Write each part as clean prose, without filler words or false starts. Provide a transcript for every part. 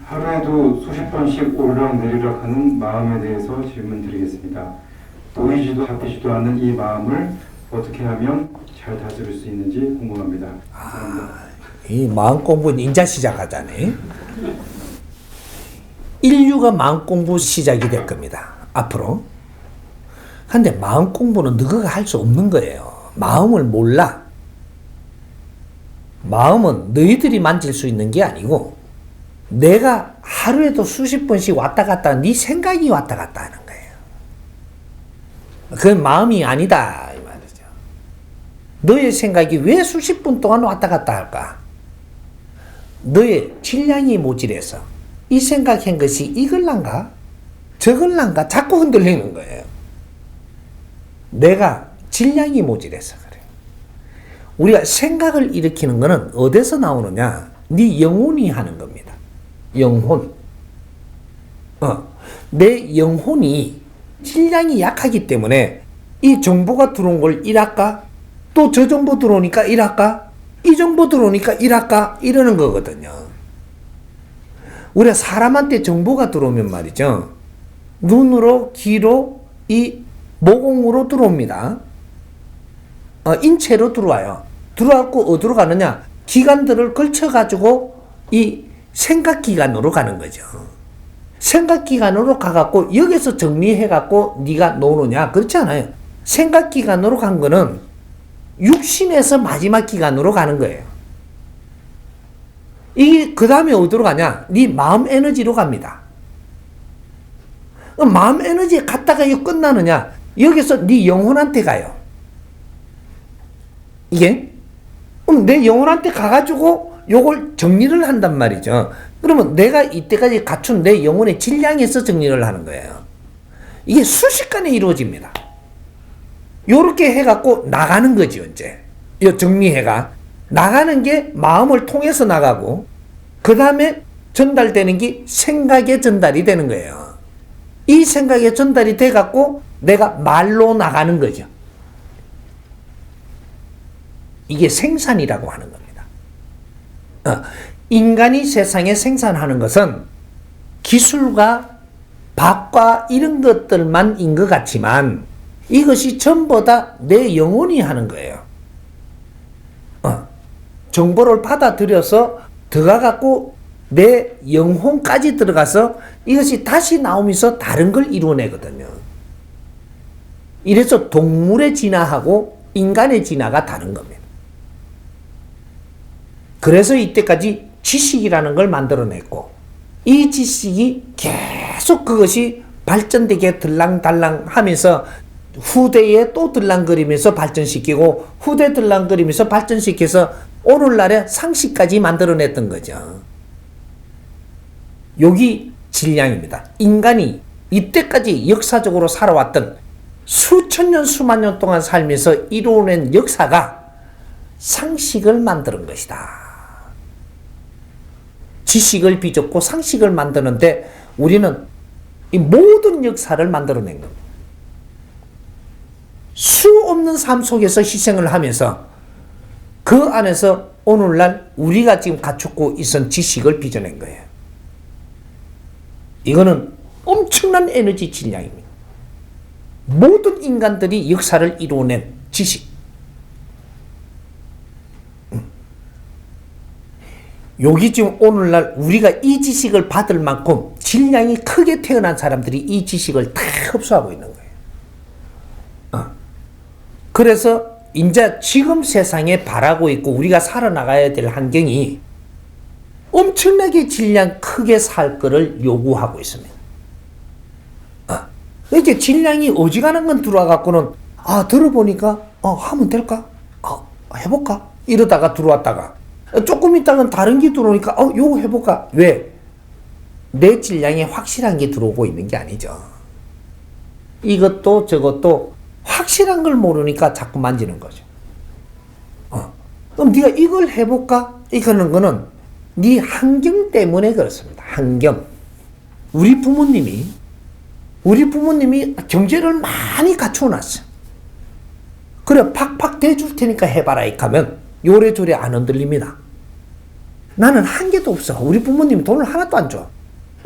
하루에도 수십 번씩 오르락내리락 하는 마음에 대해서 질문드리겠습니다. 보이지도 잡히지도 않는 이 마음을 어떻게 하면 잘 다스릴 수 있는지 궁금합니다. 감사합니다. 이 마음 공부는 인자 시작하자네. 인류가 마음 공부 시작이 될 겁니다. 앞으로. 근데 마음 공부는 너가 할 수 없는 거예요. 마음을 몰라. 마음은 너희들이 만질 수 있는 게 아니고 내가 하루에도 수십 번씩 왔다 갔다 네 생각이 왔다 갔다 하는 거예요. 그건 마음이 아니다 이 말이죠. 너의 생각이 왜 수십 분 동안 왔다 갔다 할까? 너의 질량이 모질해서 이 생각한 것이 이걸란가? 저걸란가? 자꾸 흔들리는 거예요. 내가 질량이 모질해서 그래요. 우리가 생각을 일으키는 것은 어디서 나오느냐? 네 영혼이 하는 겁니다. 영혼. 내 영혼이 질량이 약하기 때문에 이 정보가 들어온 걸 일할까? 또 저 정보 들어오니까 일할까? 이 정보 들어오니까 일할까? 이러는 거거든요. 우리가 사람한테 정보가 들어오면 말이죠. 눈으로, 귀로, 이 모공으로 들어옵니다. 인체로 들어와요. 들어왔고 어디로 가느냐? 기관들을 걸쳐가지고 이 생각기관으로 가는 거죠. 생각기관으로 가갖고 여기서 정리해갖고 네가 노느냐? 그렇지 않아요. 생각기관으로 간 거는 육신에서 마지막 기관으로 가는 거예요. 이게 그 다음에 어디로 가냐? 네 마음 에너지로 갑니다. 마음 에너지에 갔다가 이거 끝나느냐? 여기서 네 영혼한테 가요. 이게 내 영혼한테 가가지고 요걸 정리를 한단 말이죠. 그러면 내가 이때까지 갖춘 내 영혼의 질량에서 정리를 하는 거예요. 이게 순식간에 이루어집니다. 요렇게 해갖고 나가는 거죠, 이제. 요 정리해가. 나가는 게 마음을 통해서 나가고, 그 다음에 전달되는 게 생각에 전달이 되는 거예요. 이 생각에 전달이 돼갖고 내가 말로 나가는 거죠. 이게 생산이라고 하는 겁니다. 인간이 세상에 생산하는 것은 기술과 밥과 이런 것들만인 것 같지만 이것이 전부 다 내 영혼이 하는 거예요. 정보를 받아들여서 들어가갖고 내 영혼까지 들어가서 이것이 다시 나오면서 다른 걸 이루어내거든요. 이래서 동물의 진화하고 인간의 진화가 다른 겁니다. 그래서 이때까지 지식이라는 걸 만들어냈고 이 지식이 계속 그것이 발전되게 들랑달랑 하면서 후대에 또 들랑거리면서 발전시키고 후대 들랑거리면서 발전시켜서 오늘날의 상식까지 만들어냈던 거죠. 여기 질량입니다. 인간이 이때까지 역사적으로 살아왔던 수천 년 수만 년 동안 살면서 이루어낸 역사가 상식을 만드는 것이다. 지식을 빚었고 상식을 만드는데 우리는 이 모든 역사를 만들어낸 겁니다. 수 없는 삶 속에서 희생을 하면서 그 안에서 오늘날 우리가 지금 갖추고 있은 지식을 빚어낸 거예요. 이거는 엄청난 에너지 질량입니다. 모든 인간들이 역사를 이루어낸 지식. 여기 지금 오늘날 우리가 이 지식을 받을 만큼 질량이 크게 태어난 사람들이 이 지식을 다 흡수하고 있는 거예요. 그래서 이제 지금 세상에 바라고 있고 우리가 살아나가야 될 환경이 엄청나게 질량 크게 살 거를 요구하고 있습니다. 이렇게 질량이 어지간한 건 들어와갖고는 들어보니까 하면 될까? 해볼까? 이러다가 들어왔다가 조금 있다가 다른 게 들어오니까 요거 해볼까? 왜? 내 질량이 확실한 게 들어오고 있는 게 아니죠. 이것도 저것도 확실한 걸 모르니까 자꾸 만지는 거죠. 그럼 네가 이걸 해볼까? 이거는 거는 네 환경 때문에 그렇습니다. 환경. 우리 부모님이 경제를 많이 갖춰놨어. 그래 팍팍 대줄 테니까 해봐라 이 하면 요래조래 안 흔들립니다. 나는 한 개도 없어. 우리 부모님이 돈을 하나도 안 줘.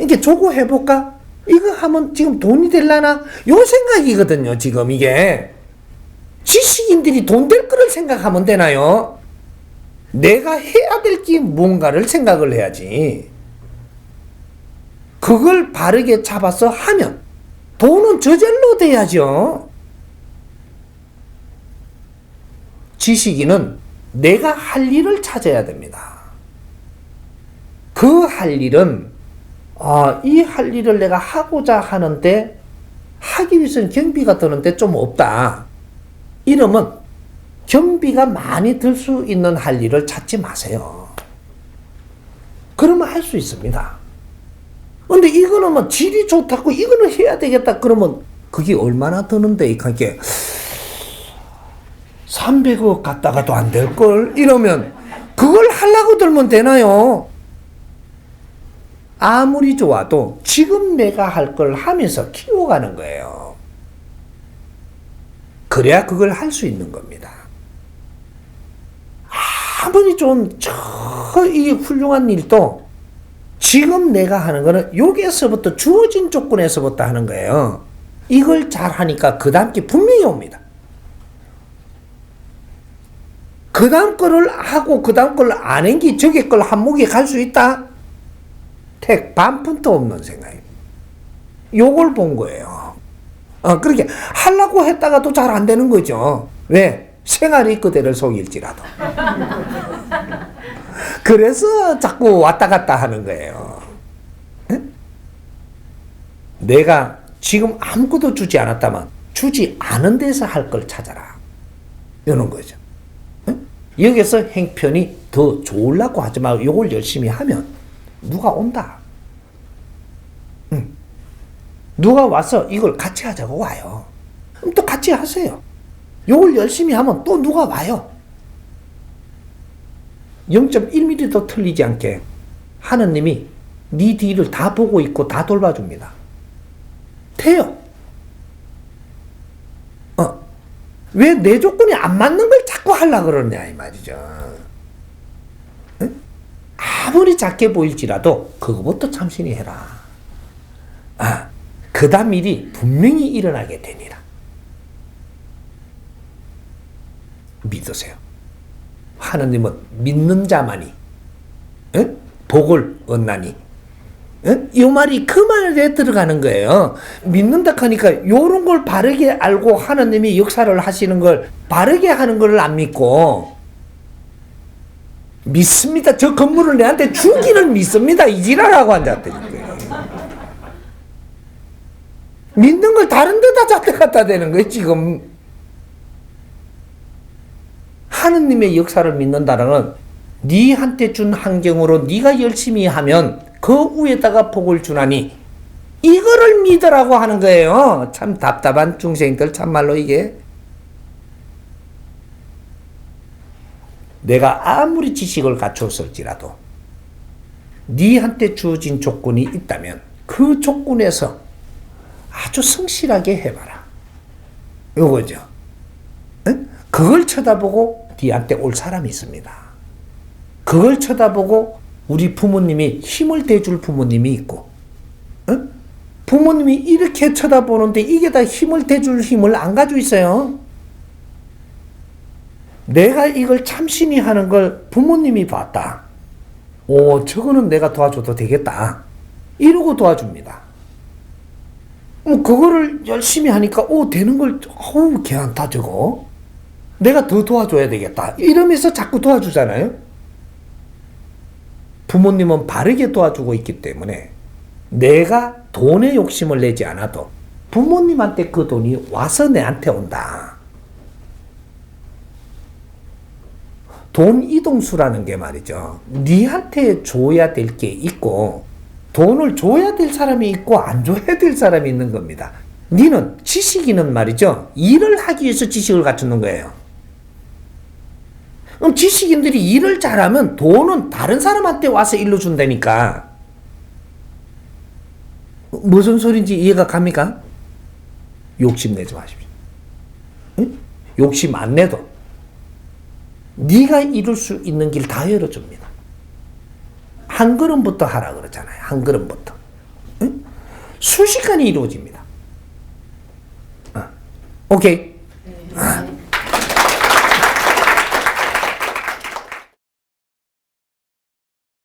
이게 저거 해볼까? 이거 하면 지금 돈이 될라나? 요 생각이거든요, 지금 이게. 지식인들이 돈 될 거를 생각하면 되나요? 내가 해야 될 게 뭔가를 생각을 해야지. 그걸 바르게 잡아서 하면 돈은 저절로 돼야죠. 지식인은 내가 할 일을 찾아야 됩니다. 그 할 일은 이 할 일을 내가 하고자 하는데 하기 위해서는 경비가 드는데 좀 없다. 이러면 경비가 많이 들 수 있는 할 일을 찾지 마세요. 그러면 할 수 있습니다. 근데 이거는 뭐 질이 좋다고 이거는 해야 되겠다 그러면 그게 얼마나 드는데 이렇게 300억 갖다가도 안 될걸 이러면 그걸 하려고 들면 되나요? 아무리 좋아도 지금 내가 할 걸 하면서 키워가는 거예요. 그래야 그걸 할 수 있는 겁니다. 아무리 좀 이 훌륭한 일도 지금 내가 하는 거는 여기에서부터 주어진 조건에서부터 하는 거예요. 이걸 잘 하니까 그 다음 게 분명히 옵니다. 그 다음 거를 하고 그 다음 걸 안 한 게 저기 걸 한목에 갈 수 있다? 택 반푼도 없는 생각입니다. 요걸 본 거예요. 그렇게 하려고 했다가도 잘 안 되는 거죠. 왜? 생활이 그대를 속일지라도. 그래서 자꾸 왔다 갔다 하는 거예요. 네? 내가 지금 아무것도 주지 않았다면 주지 않은 데서 할 걸 찾아라. 이런 거죠. 네? 여기서 행편이 더 좋으려고 하지 말고 이걸 열심히 하면 누가 온다. 누가 와서 이걸 같이 하자고 와요. 그럼 또 같이 하세요. 이걸 열심히 하면 또 누가 와요. 0.1mm도 틀리지 않게 하느님이 네 뒤를 다 보고 있고 다 돌봐줍니다. 돼요. 왜 내 조건이 안 맞는 걸 자꾸 하려고 그러냐 이 말이죠. 응? 아무리 작게 보일지라도 그거부터 참신히 해라. 그 다음 일이 분명히 일어나게 되니라. 믿으세요. 하느님은 믿는 자만이 복을 얻나니. 이 말이 그 말에 들어가는 거예요. 믿는다 하니까 요런 걸 바르게 알고 하느님이 역사를 하시는 걸 바르게 하는 걸 안 믿고 믿습니다. 저 건물을 내한테 주기는 믿습니다. 이지라라고 앉았다니까요. 믿는 걸 다른 데다 잡대 갖다 대는 거예요, 지금. 하느님의 역사를 믿는다는 건 니한테 준 환경으로 니가 열심히 하면 그 위에다가 복을 주나니 이거를 믿으라고 하는 거예요. 참 답답한 중생들 참말로 이게. 내가 아무리 지식을 갖췄을지라도 니한테 주어진 조건이 있다면 그 조건에서 아주 성실하게 해봐라. 요거죠. 응? 그걸 쳐다보고 니한테 올 사람이 있습니다. 그걸 쳐다보고 우리 부모님이 힘을 대줄 부모님이 있고, 응? 부모님이 이렇게 쳐다보는데 이게 다 힘을 대줄 힘을 안 가지고 있어요. 내가 이걸 참신히 하는 걸 부모님이 봤다. 저거는 내가 도와줘도 되겠다. 이러고 도와줍니다. 그거를 열심히 하니까 되는 걸 걔한테 저거 내가 더 도와줘야 되겠다 이러면서 자꾸 도와주잖아요. 부모님은 바르게 도와주고 있기 때문에 내가 돈에 욕심을 내지 않아도 부모님한테 그 돈이 와서 내한테 온다. 돈 이동수라는 게 말이죠. 니한테 줘야 될 게 있고 돈을 줘야 될 사람이 있고 안 줘야 될 사람이 있는 겁니다. 니는 지식인은 말이죠. 일을 하기 위해서 지식을 갖추는 거예요. 그럼 지식인들이 일을 잘하면 돈은 다른 사람한테 와서 일로 준다니까. 무슨 소린지 이해가 갑니까? 욕심내지 마십시오. 응? 욕심 안 내도 네가 이룰 수 있는 길 다 열어줍니다. 한 걸음부터 하라 그러잖아요. 한 걸음부터. 순식간에 이루어집니다. 오케이. 네.